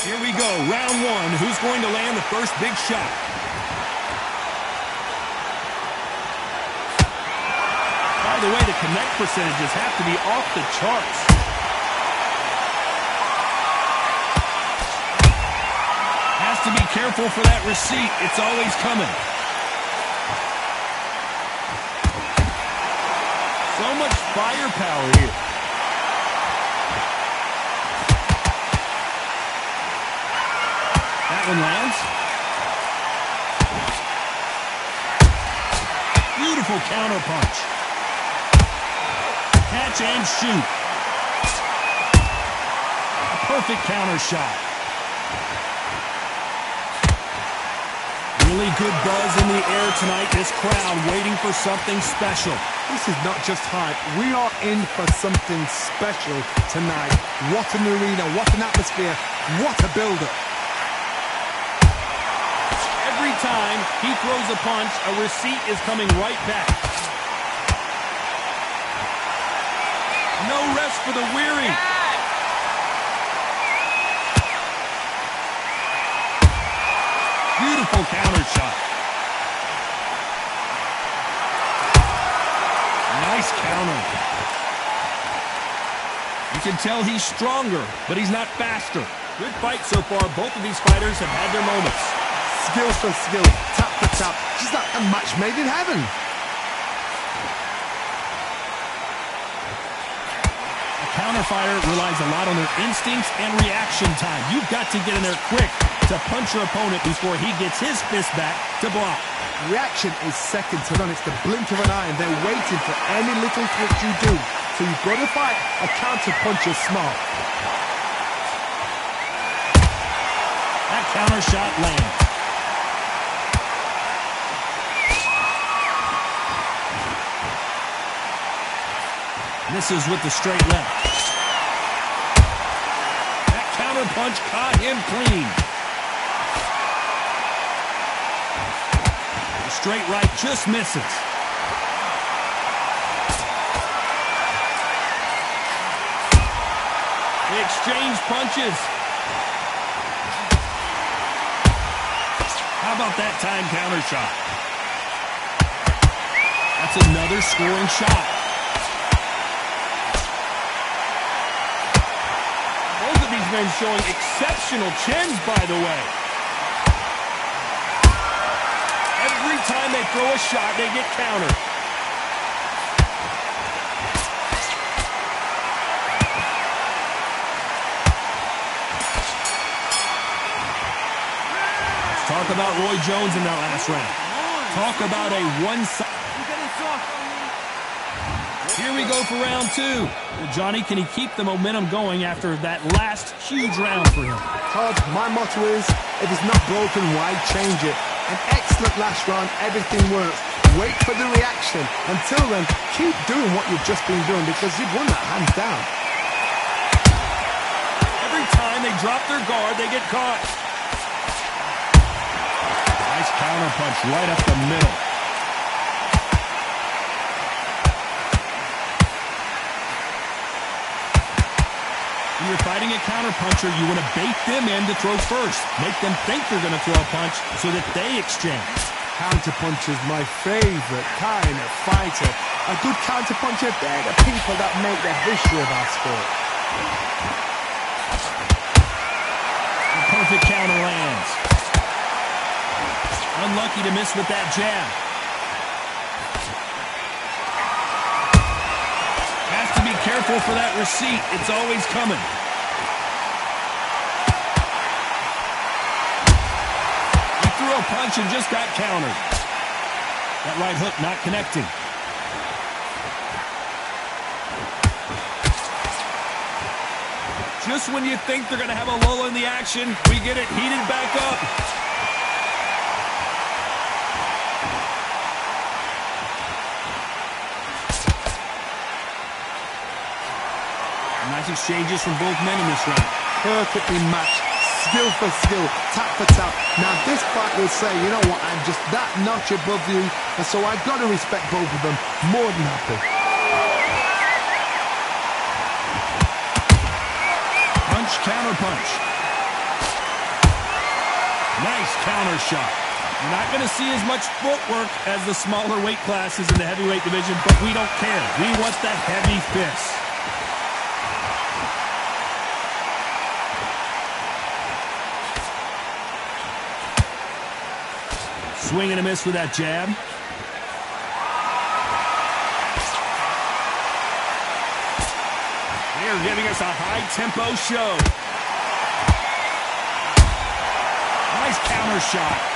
Here we go, round one. Who's going to land the first big shot? By the way, the connect percentages have to be off the charts. Has to be careful for that receipt. It's always coming. So much firepower here. That one lands. Beautiful counter punch. Catch and shoot. A perfect counter shot. Really good buzz in the air tonight. This crowd waiting for something special. This is not just hype. We are in for something special tonight. What an arena, what an atmosphere, what a build-up. Every time he throws a punch, a receipt is coming right back. No rest for the weary. Beautiful counter shot. Nice counter. You can tell he's stronger, but he's not faster. Good fight so far. Both of these fighters have had their moments. Skill for skill, tap for tap. Just like a match made in heaven. A counter fighter relies a lot on their instincts and reaction time. You've got to get in there quick to punch your opponent before he gets his fist back to block. Reaction is second to none. It's the blink of an eye, and they're waiting for any little twitch you do. So you've got to fight a counter puncher smart. That counter shot lands. Misses with the straight left. That counter punch caught him clean. The straight right just misses. They exchange punches. How about that time counter shot? That's another scoring shot. Both of these men showing exceptional chins, by the way. Every time they throw a shot, they get countered. Let's talk about Roy Jones in that last round. Talk about a one-sided. Here we go for round two. Johnny, can he keep the momentum going after that last huge round for him? Todd, my motto is, if it's not broken, why change it? An excellent last round, everything works. Wait for the reaction. Until then, keep doing what you've just been doing because you've won that hands down. Every time they drop their guard, they get caught. Nice counter punch right up the middle. When you're fighting a counterpuncher, you want to bait them in to throw first. Make them think they're going to throw a punch so that they exchange. Counterpuncher's my favorite kind of fighter. A good counterpuncher, they're the people that make the history of our sport. The perfect counter lands. Unlucky to miss with that jab. Has to be careful for that receipt. It's always coming. He threw a punch and just got countered. That right hook not connecting. Just when you think they're going to have a lull in the action, we get it heated back up. Nice exchanges from both men in this round. Perfectly matched, skill for skill, tap for tap. Now this fight will say, you know what, I'm just that notch above you, and so I've got to respect both of them more than happy. Punch, counter punch. Nice counter shot. You're not going to see as much footwork as the smaller weight classes in the heavyweight division, but we don't care. We want that heavy fist. Swing and a miss with that jab. They're giving us a high-tempo show. Nice counter shot.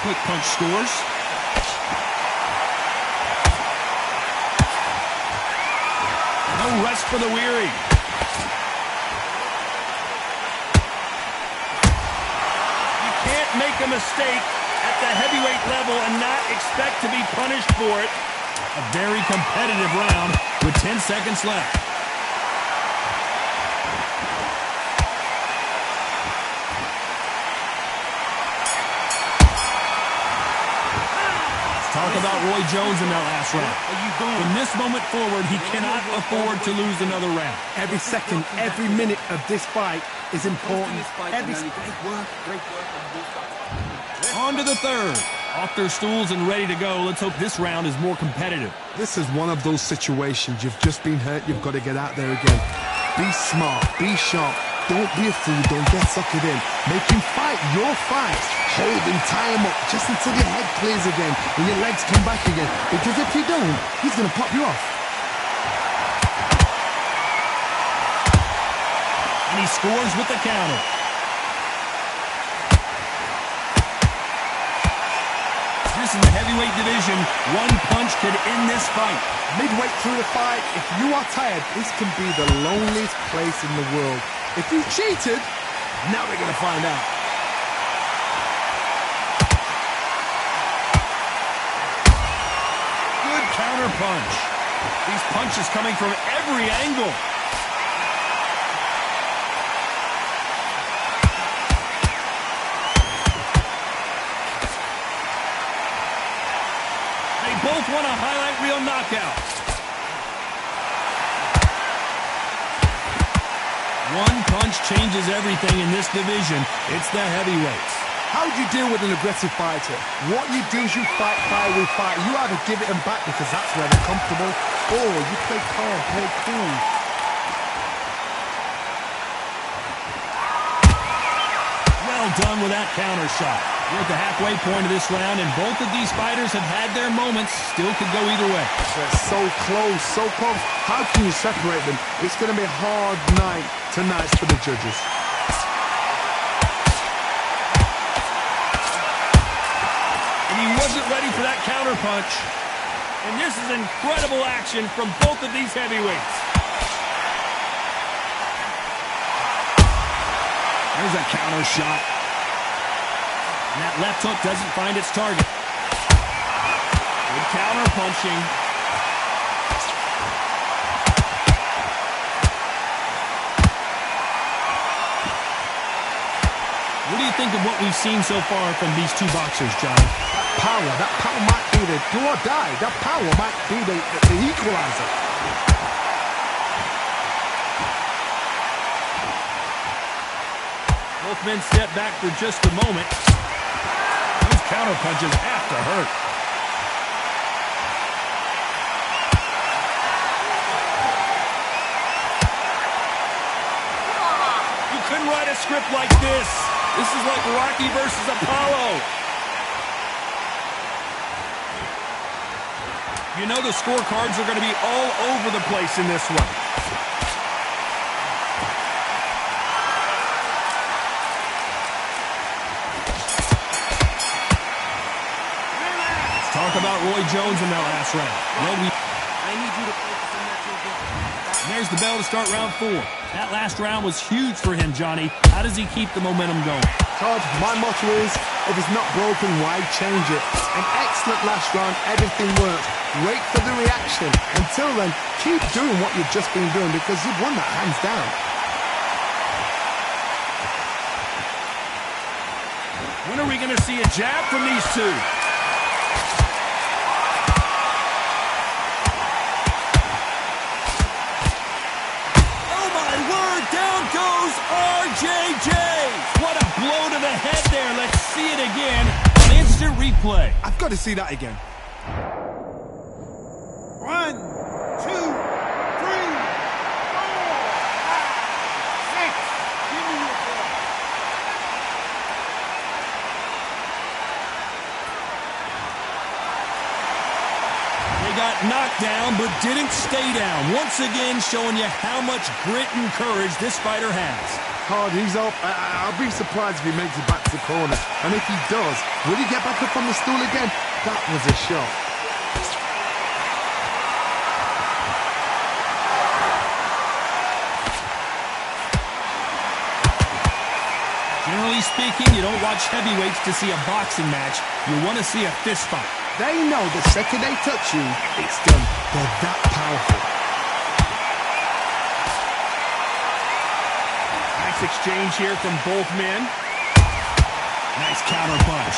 Quick punch scores. No rest for the weary. You can't make a mistake at the heavyweight level and not expect to be punished for it. A very competitive round with 10 seconds left. Talk about Roy Jones in that last round. From this moment forward, he cannot afford to lose another round. Every second, every minute of this fight is important. On to the third. Off their stools and ready to go. Let's hope this round is more competitive. This is one of those situations. You've just been hurt. You've got to get out there again. Be smart. Be sharp. Don't be a fool. Don't get suckered in. Make him fight your fight. Hold him, tie him up, just until your head clears again and your legs come back again. Because if you don't, he's going to pop you off. And he scores with the counter. This is the heavyweight division. One punch could end this fight. Midway through the fight, if you are tired, this can be the loneliest place in the world. If you cheated, now we're going to find out. Good counter punch. These punches coming from every angle. They both want a highlight reel knockout. One punch changes everything in this division. It's the heavyweights. How do you deal with an aggressive fighter? What you do is you fight fire with fire. You either give it them back because that's where they're comfortable, or you play calm, play cool. Well done with that counter shot. We're at the halfway point of this round, and both of these fighters have had their moments. Still could go either way. They're so close, so close. How can you separate them? It's going to be a hard night tonight for the judges. And he wasn't ready for that counter punch. And this is incredible action from both of these heavyweights. There's a counter shot. And that left hook doesn't find its target. Good counter punching. What do you think of what we've seen so far from these two boxers, John? That power might be the do or die. That power might be the equalizer. Both men step back for just a moment. Those counter punches have to hurt. You couldn't write a script like this. This is like Rocky versus Apollo. You know the scorecards are going to be all over the place in this one. Talk about Roy Jones in that last round. Well, I need you to focus on that. There's the bell to start round 4. That last round was huge for him, Johnny. How does he keep the momentum going? Todd, my motto is, if it's not broken, why change it? An excellent last round, everything works. Wait for the reaction. Until then, keep doing what you've just been doing because you've won that hands down. When are we going to see a jab from these two? head there. Let's see it again on instant replay. I've got to see that again. 1, 2, 3, 4, 5, 6. Give me your ball. They got knocked down but didn't stay down. Once again showing you how much grit and courage this fighter has. Hard, he's up. I'll be surprised if he makes it back to the corner. And if he does, will he get back up on the stool again? That was a shot. Generally speaking, you don't watch heavyweights to see a boxing match. You want to see a fist fight. They know the second they touch you, it's done. They're that powerful. Nice exchange here from both men. Nice counter punch.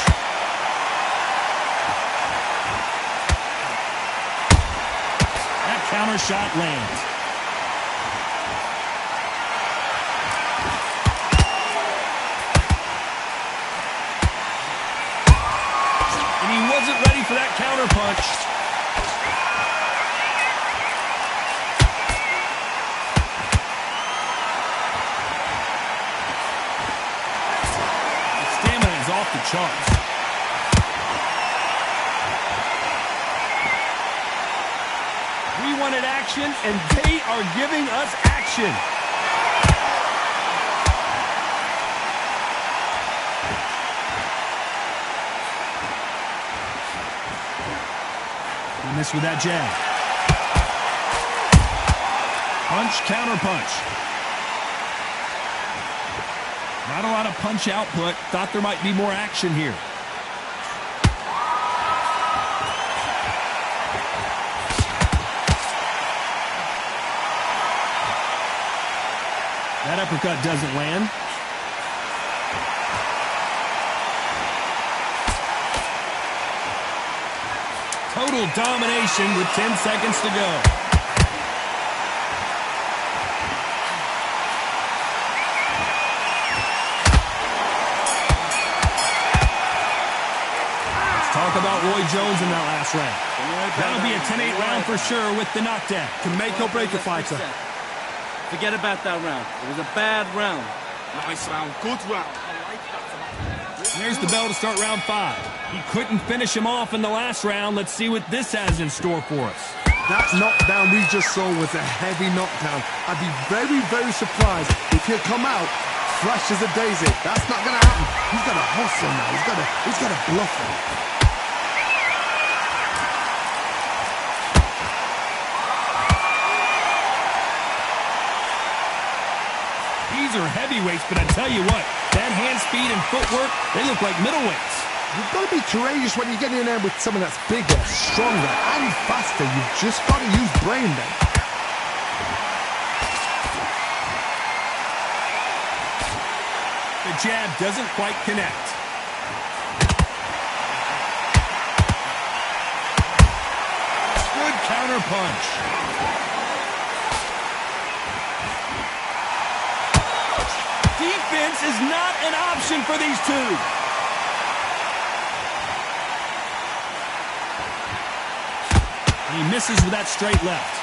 That counter shot lands. And he wasn't ready for that counter punch. Off the charts. We wanted action, and they are giving us action. He missed with that jab. Punch, counter punch. Not a lot of punch output. Thought there might be more action here. That uppercut doesn't land. Total domination with 10 seconds to go. Talk about Roy Jones in that last round. That'll be a 10-8 round for sure with the knockdown. Can make or break a fighter. Forget about that round. It was a bad round. Nice round. Good round. There's the bell to start round 5. He couldn't finish him off in the last round. Let's see what this has in store for us. That knockdown we just saw was a heavy knockdown. I'd be very, very surprised if he'll come out fresh as a daisy. That's not going to happen. He's got to hustle now. He's got to bluff him. These are heavyweights, but I tell you what, that hand speed and footwork, they look like middleweights. You've got to be courageous when you get in there with someone that's bigger, stronger, and faster. You've just got to use brain then. The jab doesn't quite connect. Good counter punch. Defense is not an option for these two. And he misses with that straight left.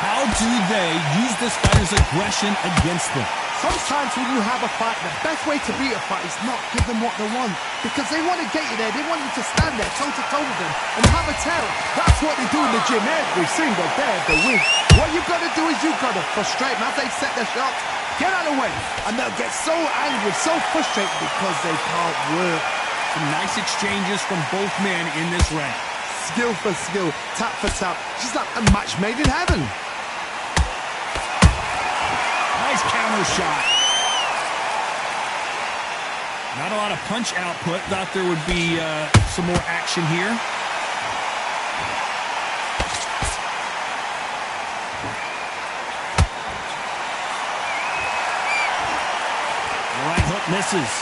How do they use this fighter's aggression against them? Sometimes when you have a fight, the best way to beat a fight is not give them what they want. Because they want to get you there. They want you to stand there toe-to-toe with them and have a terror. That's what they do in the gym every single day of the week. What you've got to do is you've got to frustrate them as they set their shots. Get out of the way. And they'll get so angry, so frustrated because they can't work. Some nice exchanges from both men in this round. Skill for skill, tap for tap. Just like a match made in heaven. Nice counter shot. Not a lot of punch output. Thought there would be some more action here. The right hook misses.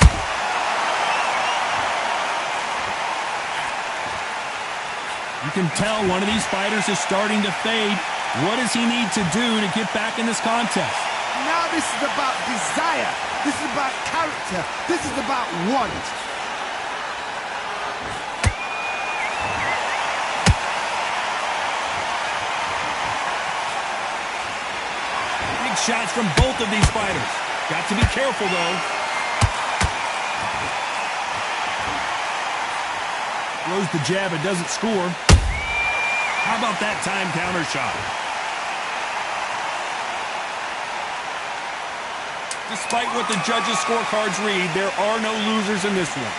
You can tell one of these fighters is starting to fade. What does he need to do to get back in this contest? Now this is about desire. This is about character. This is about want. Big shots from both of these fighters. Got to be careful, though. Throws the jab and doesn't score. How about that time counter shot? Despite what the judges' scorecards read, there are no losers in this one.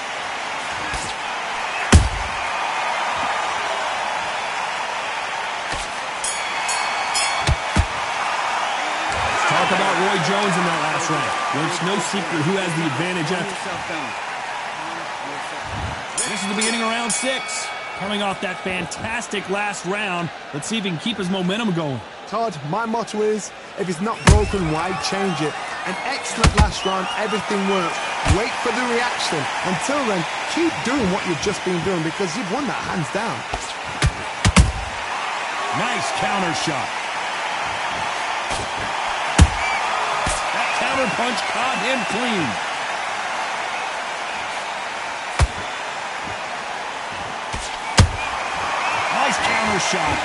Talk about Roy Jones in that last round. Well, it's no secret who has the advantage after. This is the beginning of round 6. Coming off that fantastic last round, let's see if he can keep his momentum going. Todd, my motto is, if it's not broken, why change it? An excellent last round, everything works. Wait for the reaction. Until then, keep doing what you've just been doing because you've won that hands down. Nice counter shot. That counter punch caught him clean. Nice counter shot.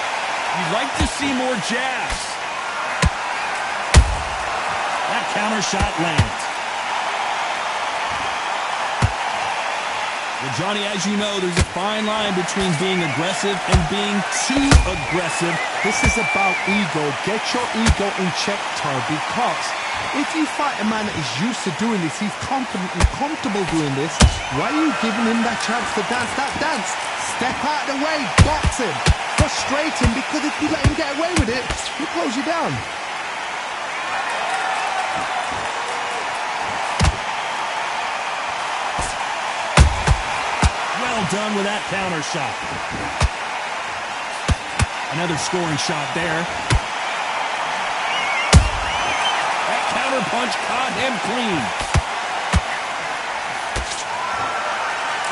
You'd like to see more jabs. That counter shot lands. Well, Johnny, as you know, there's a fine line between being aggressive and being too aggressive. This is about ego. Get your ego in check, Todd, because if you fight a man that is used to doing this, he's confident and comfortable doing this, why are you giving him that chance to dance that dance? Step out of the way, box him, frustrate him, because if you let him get away with it, he'll close you down. Well done with that counter shot. Another scoring shot there. That counter punch caught him clean.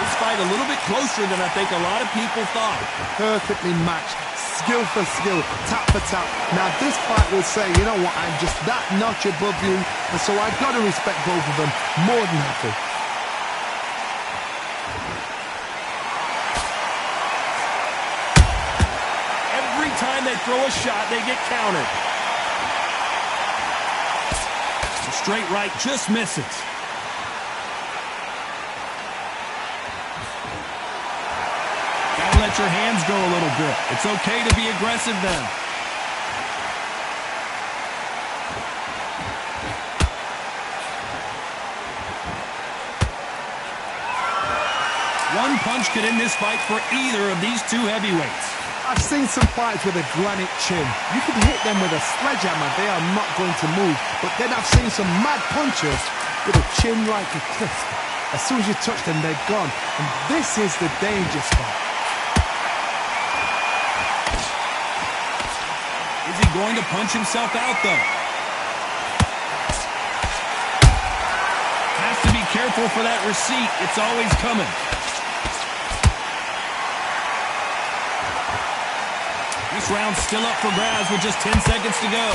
This fight a little bit closer than I think a lot of people thought. Perfectly matched, skill for skill, tap for tap. Now this fight will say, you know what, I'm just that notch above you, and so I've got to respect both of them more than happy. Every time they throw a shot, they get countered. The straight right just misses. Gotta let your hands go a little bit. It's okay to be aggressive then. One punch could end this fight for either of these two heavyweights. I've seen some fights with a granite chin. You can hit them with a sledgehammer, they are not going to move. But then I've seen some mad punchers with a chin like a cliff. As soon as you touch them, they're gone. And this is the danger spot. Is he going to punch himself out, though? Has to be careful for that receipt. It's always coming. This round's still up for grabs with just 10 seconds to go.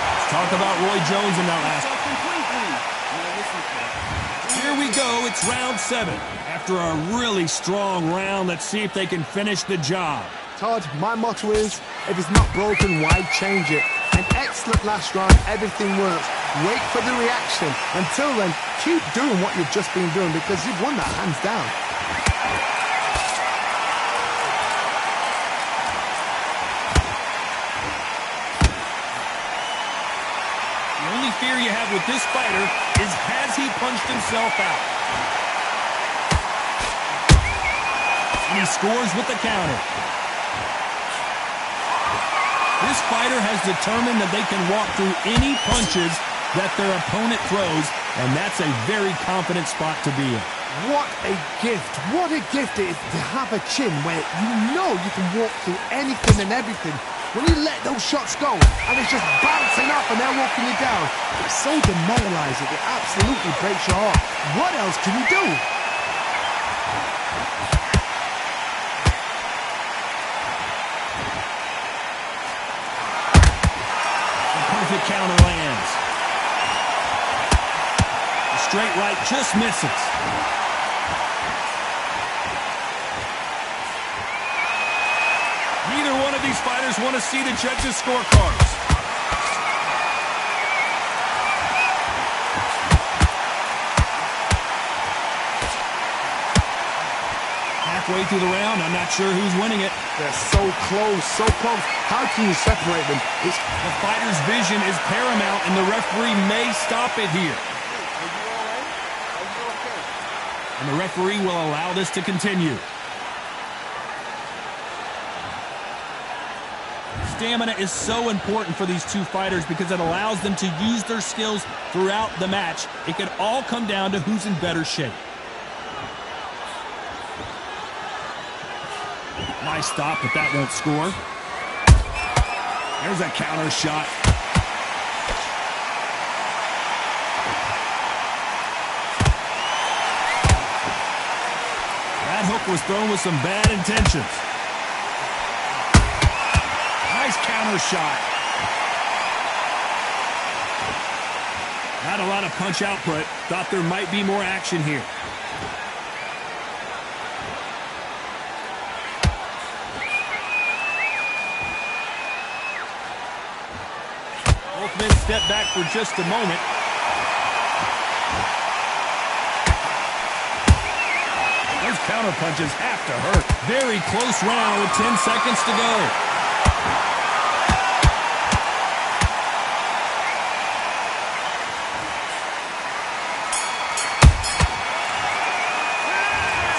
Let's talk about Roy Jones in that last. Here we go. It's round 7. After a really strong round, let's see if they can finish the job. Todd, my motto is, if it's not broken, why change it? An excellent last round, everything works. Wait for the reaction. Until then, keep doing what you've just been doing because you've won that hands down. The only fear you have with this fighter is, has he punched himself out? And he scores with the counter. This fighter has determined that they can walk through any punches that their opponent throws, and that's a very confident spot to be in. What a gift. What a gift it is to have a chin where you know you can walk through anything and everything. When you let those shots go and it's just bouncing up and they're walking you down, it's so demoralizing. It absolutely breaks your heart. What else can you do? The perfect counter lands. The straight right just misses. Neither one of these fighters want to see the judges' scorecards. Halfway through the round, I'm not sure who's winning it. They're so close, so close. How can you separate them? The fighter's vision is paramount, and the referee may stop it here. And the referee will allow this to continue. Stamina is so important for these two fighters because it allows them to use their skills throughout the match. It can all come down to who's in better shape. Nice stop, but that won't score. There's a counter shot. That hook was thrown with some bad intentions. Nice counter shot. Not a lot of punch output. Thought there might be more action here. Both men step back for just a moment. Those counter punches have to hurt. Very close round with 10 seconds to go.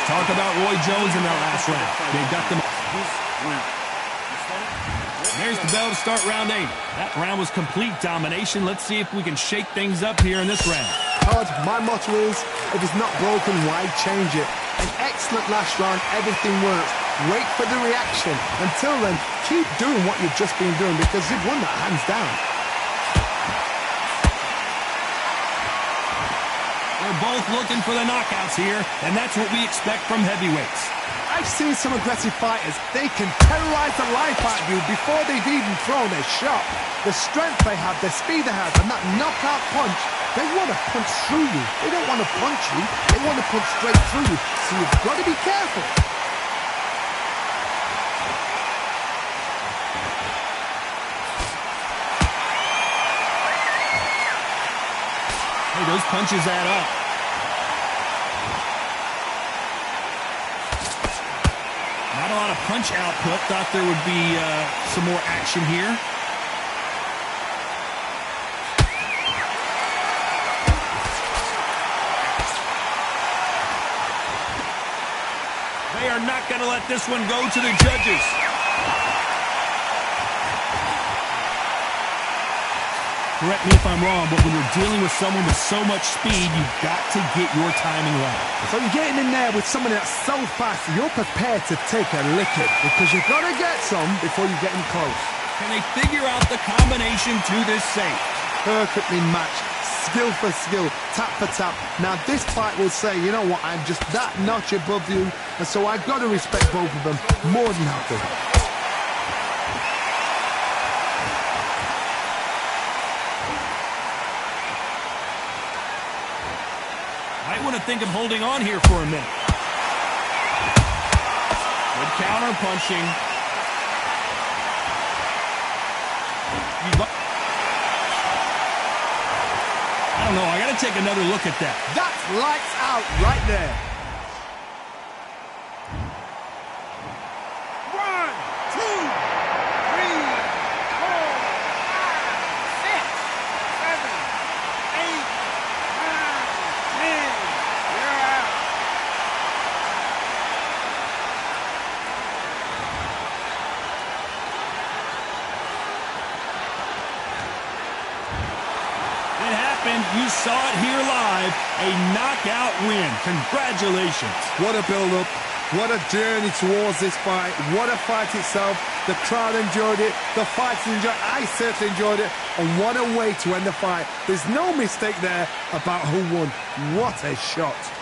Talk about Roy Jones in that last round. They got them. There's the bell to start round 8. That round was complete domination. Let's see if we can shake things up here in this round. Todd, my motto is, if it's not broken, why change it? An excellent last round, everything works. Wait for the reaction. Until then, keep doing what you've just been doing because you've won that hands down. They're both looking for the knockouts here, and that's what we expect from heavyweights. I've seen some aggressive fighters. They can terrorize the life out of you before they've even thrown a shot. The strength they have, the speed they have, and that knockout punch, they want to punch through you. They don't want to punch you. They want to punch straight through you. So you've got to be careful. Hey, those punches add up. Not a lot of punch output. Thought there would be some more action here. They are not going to let this one go to the judges. Correct me if I'm wrong, but when you're dealing with someone with so much speed, you've got to get your timing right. So you're getting in there with someone that's so fast, you're prepared to take a licking because you've got to get some before you get in close. Can they figure out the combination to this safe? Perfectly matched, skill for skill, tap for tap. Now this fight will say, you know what, I'm just that notch above you, and so I've got to respect both of them more than happy. I want to think of holding on here for a minute. Good counter punching. I don't know. I got to take another look at that. That's lights out right there. 1, 2, 3, 4, 5, 6, 7, 8, 9, 10. You're out. It happened. You saw it here live. A knockout win. Congratulations. What a build-up. What a journey towards this fight. What a fight itself. The crowd enjoyed it. The fighters enjoyed it. I certainly enjoyed it. And what a way to end the fight. There's no mistake there about who won. What a shot.